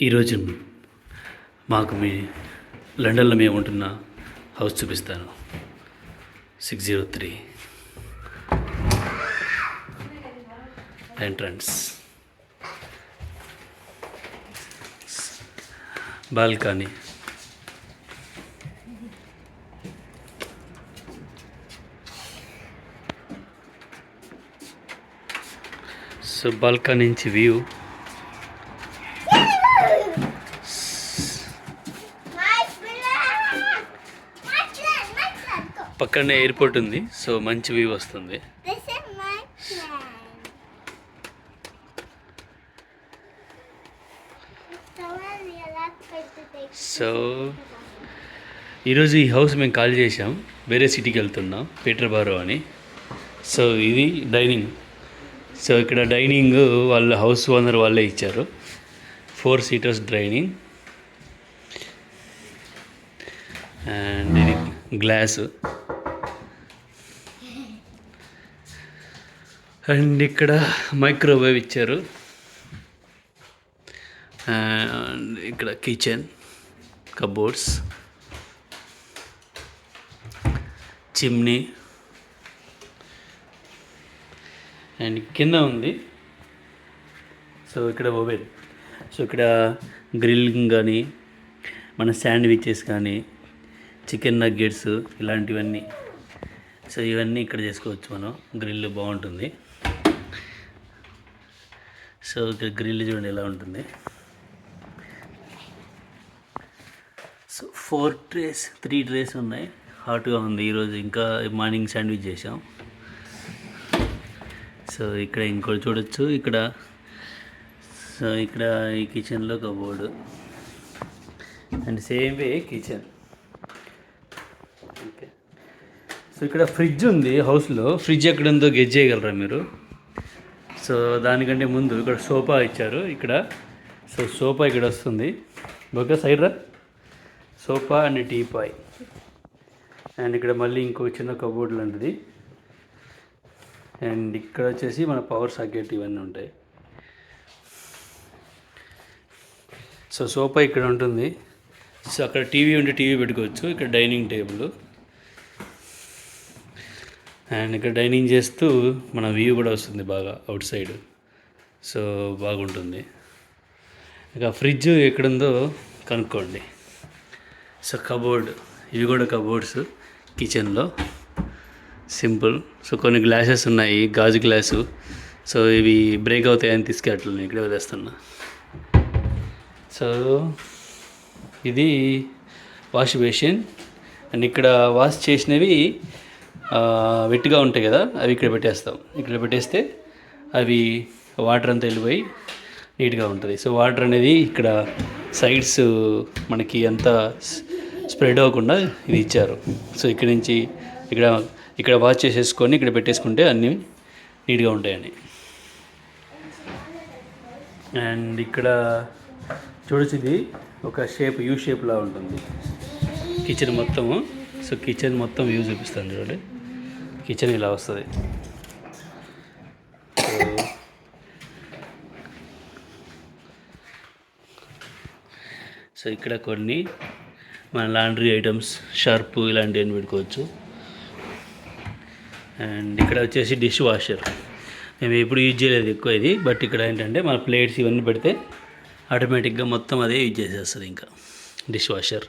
ఈరోజు మాకు మీ లండన్లో మేము ఉంటున్న హౌస్ చూపిస్తాను. 603 ఎంట్రన్స్, బాల్కనీ, సో బాల్కనీ నుంచి వ్యూ. పక్కనే ఎయిర్పోర్ట్ ఉంది, సో మంచి వ్యూ వస్తుంది. సో ఈరోజు ఈ హౌస్ మేము ఖాళీ చేసాం, వేరే సిటీకి వెళ్తున్నాం, పీటర్బారో అని. సో ఇది డైనింగ్. సో ఇక్కడ డైనింగ్ వాళ్ళ హౌస్ ఓనర్ వాళ్ళే ఇచ్చారు. 4 సీటర్స్ డైనింగ్. అండ్ ఇది గ్లాసు. అండ్ ఇక్కడ మైక్రోవేవ్ ఇచ్చారు. అండ్ ఇక్కడ కిచెన్, కబోర్డ్స్, చిమ్నీ. అండ్ కింద ఉంది. సో ఇక్కడ ఓవెన్. సో ఇక్కడ గ్రిల్లింగ్ కానీ, మన శాండ్విచెస్ కానీ, చికెన్ నగ్గెట్స్ ఇలాంటివన్నీ. సో ఇవన్నీ ఇక్కడ చేసుకోవచ్చు మనం. గ్రిల్ బాగుంటుంది. సో ఇక్కడ గ్రిల్ చూడండి ఎలా ఉంటుంది. సో 3 ట్రేస్ ఉన్నాయి. హాట్గా ఉంది ఈరోజు. ఇంకా మార్నింగ్ శాండ్విచ్ చేసాం. సో ఇక్కడ ఇంకోటి చూడొచ్చు. ఇక్కడ సో ఇక్కడ ఈ కిచెన్లో cupboard. And same way kitchen. Okay. So ఇక్కడ ఫ్రిడ్జ్ ఉంది హౌస్లో. ఫ్రిడ్జ్ ఎక్కడ ఉందో గెస్ చేయగలరా మీరు? సో దానికంటే ముందు ఇక్కడ సోఫా ఇచ్చారు ఇక్కడ. సో సోఫా ఇక్కడ వస్తుంది. ఓకే, సైడ్ రా. Sofa and teapoy. అండ్ ఇక్కడ మళ్ళీ ఇంకో చిన్న కబోర్డ్ లాంటిది. అండ్ ఇక్కడ వచ్చేసి మన పవర్ సాకెట్ ఇవన్నీ ఉంటాయి. సో సోఫా ఇక్కడ ఉంటుంది. సో అక్కడ టీవీ ఉంటే టీవీ పెట్టుకోవచ్చు. ఇక్కడ డైనింగ్ టేబుల్. అండ్ ఇక్కడ డైనింగ్ చేస్తూ మన వ్యూ కూడా వస్తుంది బాగా అవుట్ సైడ్. సో బాగుంటుంది. ఇక ఫ్రిడ్జ్ ఎక్కడుందో కనుక్కోండి. సో కబోర్డ్, ఇవి కూడా కబోర్డ్స్ కిచెన్లో. సింపుల్. సో కొన్ని గ్లాసెస్ ఉన్నాయి, గాజు గ్లాసు. సో ఇవి బ్రేక్ అవుతాయని తీసుకెళ్ళట్లేదు, ఇక్కడే వదిలేస్తున్నా. సో ఇది వాష్ బేసిన్. అండ్ ఇక్కడ వాష్ చేసినవి వెట్టిగా ఉంటాయి కదా, అవి ఇక్కడ పెట్టేస్తాం. ఇక్కడ పెట్టేస్తే అవి వాటర్ అంతా వెళ్ళిపోయి నీట్గా ఉంటుంది. సో వాటర్ అనేది ఇక్కడ సైడ్స్ మనకి అంతా స్ప్రెడ్ అవ్వకుండా ఇది ఇచ్చారు. సో ఇక్కడ నుంచి ఇక్కడ వాష్ చేసేసుకొని ఇక్కడ పెట్టేసుకుంటే అన్నీ నీట్గా ఉంటాయని. అండ్ ఇక్కడ చూడొచ్చు, ఇది ఒక షేప్, యూ షేప్లా ఉంటుంది కిచెన్ మొత్తము. సో కిచెన్ మొత్తం వ్యూ చూపిస్తాను చూడండి. కిచెన్ ఇలా వస్తుంది. సో ఇక్కడ కొన్ని మన లాండ్రీ ఐటమ్స్, షర్పు ఇలాంటివన్నీ పెట్టుకోవచ్చు. అండ్ ఇక్కడ వచ్చేసి డిష్ వాషర్. మేము ఎప్పుడు యూజ్ చేయలేదు ఎక్కువ ఇది, బట్ ఇక్కడ ఏంటంటే మన ప్లేట్స్ ఇవన్నీ పెడితే ఆటోమేటిక్గా మొత్తం అదే యూజ్ చేసేస్తుంది. ఇంకా డిష్ వాషర్.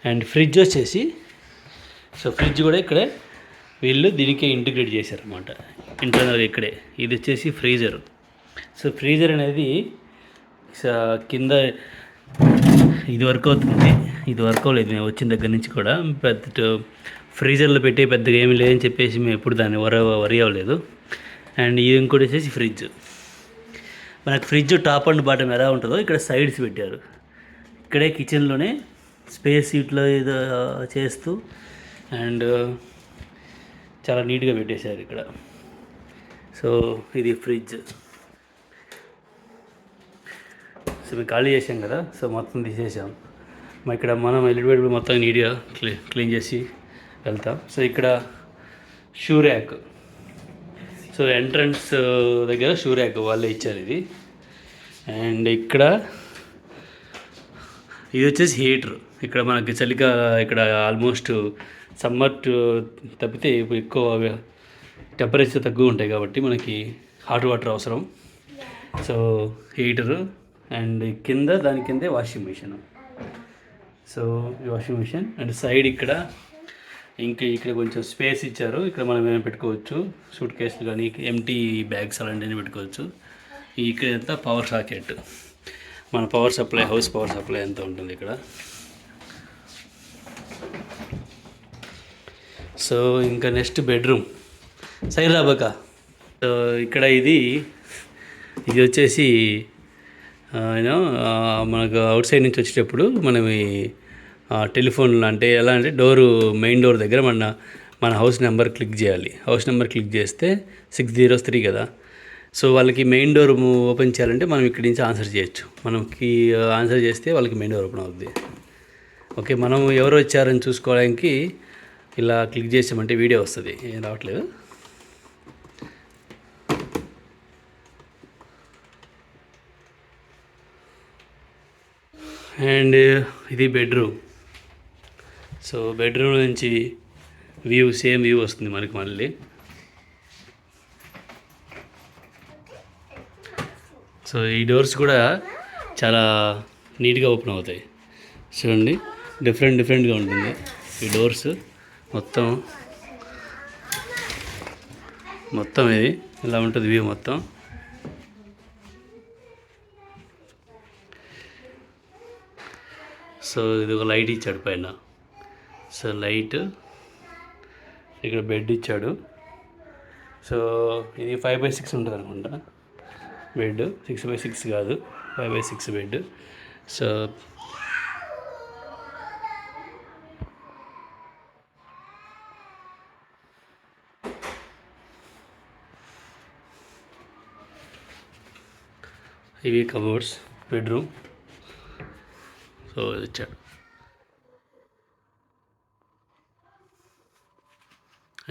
అండ్ ఫ్రిడ్జ్ వచ్చేసి, సో ఫ్రిడ్జ్ కూడా ఇక్కడే వీళ్ళు దీనికే ఇంటిగ్రేట్ చేశారన్నమాట, ఇంటర్నల్గా ఇక్కడే. ఇది వచ్చేసి ఫ్రీజర్. సో ఫ్రీజర్ అనేది కింద ఇది వర్క్ అవుతుంది, ఇది వర్క్ అవ్వలేదు మేము వచ్చిన దగ్గర నుంచి కూడా. పెద్ద ఫ్రీజర్లో పెట్టే పెద్దగా ఏమీ లేదని చెప్పేసి మేము ఎప్పుడు దాన్ని వరి అవ్వలేదు. అండ్ ఇది ఇంకోటి వచ్చేసి ఫ్రిడ్జ్. మనకు ఫ్రిడ్జ్ టాప్ అండ్ బాటమ్ ఎలా ఉంటుందో ఇక్కడ సైడ్స్ పెట్టారు. ఇక్కడే కిచెన్లోనే స్పేస్ సీట్లో ఏదో చేస్తూ అండ్ చాలా నీట్గా పెట్టేశారు ఇక్కడ. సో ఇది ఫ్రిడ్జ్. సో మేము ఖాళీ చేసాం కదా, సో మొత్తం తీసేసాం. ఇక్కడ మనం వెళ్ళిపోయి మొత్తం నీట్గా క్లీన్ చేసి వెళ్తాం. సో ఇక్కడ షూ ర్యాక్. సో ఎంట్రన్స్ దగ్గర షూ ర్యాక్ వాళ్ళే ఇచ్చారు ఇది. అండ్ ఇక్కడ ఇది వచ్చేసి హీటర్. ఇక్కడ మనకి ఇక్కడ ఆల్మోస్ట్ సమ్మర్ తప్పితే ఎక్కువ టెంపరేచర్ తక్కువ ఉంటాయి కాబట్టి మనకి హాట్ వాటర్ అవసరం. సో హీటరు అండ్ దాని కిందే వాషింగ్ మిషన్. సో ఈ వాషింగ్ మిషన్ అండ్ సైడ్ ఇక్కడ కొంచెం స్పేస్ ఇచ్చారు. ఇక్కడ మనం ఏమైనా పెట్టుకోవచ్చు, సూట్ కేసులు కానీ ఎంటీ బ్యాగ్స్ అలాంటివన్నీ పెట్టుకోవచ్చు. ఇక్కడ ఎంత పవర్ సాకెట్, మన power supply, house power supply ఎంత ఉంటుంది ఇక్కడ. సో ఇంకా నెక్స్ట్ బెడ్రూమ్ సైడ్ రాబాక. సో ఇక్కడ ఇది వచ్చేసి యూనో మనకు అవుట్ సైడ్ నుంచి వచ్చేటప్పుడు మనం టెలిఫోన్ అంటే ఎలా అంటే మెయిన్ డోర్ దగ్గర మన హౌస్ నెంబర్ క్లిక్ చేయాలి. హౌస్ నెంబర్ క్లిక్ చేస్తే 6003 కదా. సో వాళ్ళకి మెయిన్ డోర్ ఓపెన్ చేయాలంటే మనం ఇక్కడి నుంచి ఆన్సర్ చేయొచ్చు. మనకి ఆన్సర్ చేస్తే వాళ్ళకి మెయిన్ డోర్ ఓపెన్ అవుద్ది. ఓకే, మనం ఎవరు వచ్చారని చూసుకోవడానికి ఇలా క్లిక్ చేసామంటే వీడియో వస్తుంది. ఏం రావట్లేదు. అండ్ ఇది బెడ్రూమ్. సో బెడ్రూమ్ నుంచి సేమ్ వ్యూ వస్తుంది మనకి మళ్ళీ. సో ఈ డోర్స్ కూడా చాలా నీట్గా ఓపెన్ అవుతాయి. చూడండి, డిఫరెంట్గా ఉంటుంది ఈ డోర్స్. మొత్తం ఇది ఇలా ఉంటుంది వ్యూ మొత్తం. సో ఇది ఒక లైట్ ఇచ్చాడు పైన. సో లైట్, ఇక్కడ బెడ్ ఇచ్చాడు. సో ఇది 5x6 ఉంటుంది అనుకుంటా బెడ్. 6x6 కాదు, 5x6 బెడ్. సో ఇవి కబోర్డ్స్, బెడ్రూమ్. సో ఇచ్చాడు.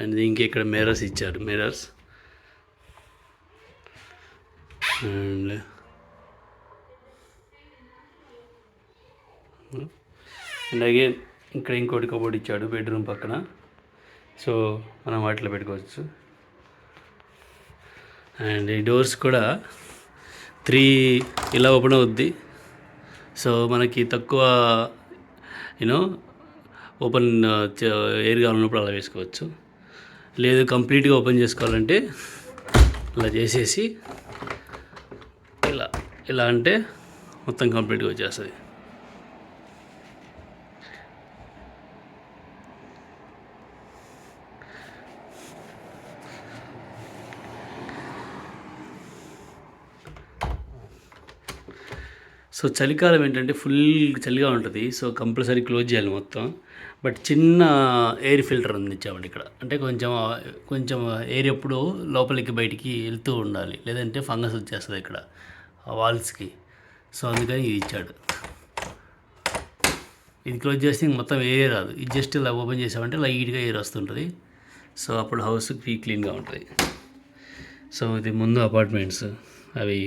అండ్ ఇక్కడ మిర్రర్స్ ఇచ్చారు. అండ్ అగైన్ ఇక్కడ ఇంకోటి కబోర్డ్ ఇచ్చాడు బెడ్రూమ్ పక్కన. సో మనం వాటిలో పెట్టుకోవచ్చు. అండ్ ఈ డోర్స్ కూడా 3 ఇలా ఓపెన్ అవుద్ది. సో మనకి తక్కువ ఓపెన్ ఎయిర్ కావాలన్నప్పుడు అలా వేసుకోవచ్చు. లేదు కంప్లీట్గా ఓపెన్ చేసుకోవాలంటే ఇలా చేసేసి ఇలా అంటే మొత్తం కంప్లీట్గా వచ్చేస్తుంది. సో చలికాలం ఏంటంటే ఫుల్ చలిగా ఉంటుంది. సో కంపల్సరీ క్లోజ్ చేయాలి మొత్తం. బట్ చిన్న ఎయిర్ ఫిల్టర్ అందించామండి ఇక్కడ. అంటే కొంచెం ఎయిర్ ఎప్పుడు లోపలికి బయటికి వెళ్తూ ఉండాలి, లేదంటే ఫంగస్ వచ్చేస్తుంది ఇక్కడ వాల్స్కి. సో అందుకని ఇది ఇచ్చాడు. ఇది క్లోజ్ చేస్తే మొత్తం ఎయిర్ రాదు. ఇది జస్ట్ ఇలా ఓపెన్ చేసామంటే లైట్గా ఎయిర్ వస్తుంటుంది. సో అప్పుడు హౌస్ క్లీన్గా ఉంటుంది. సో ఇది ముందు అపార్ట్మెంట్స్ అవి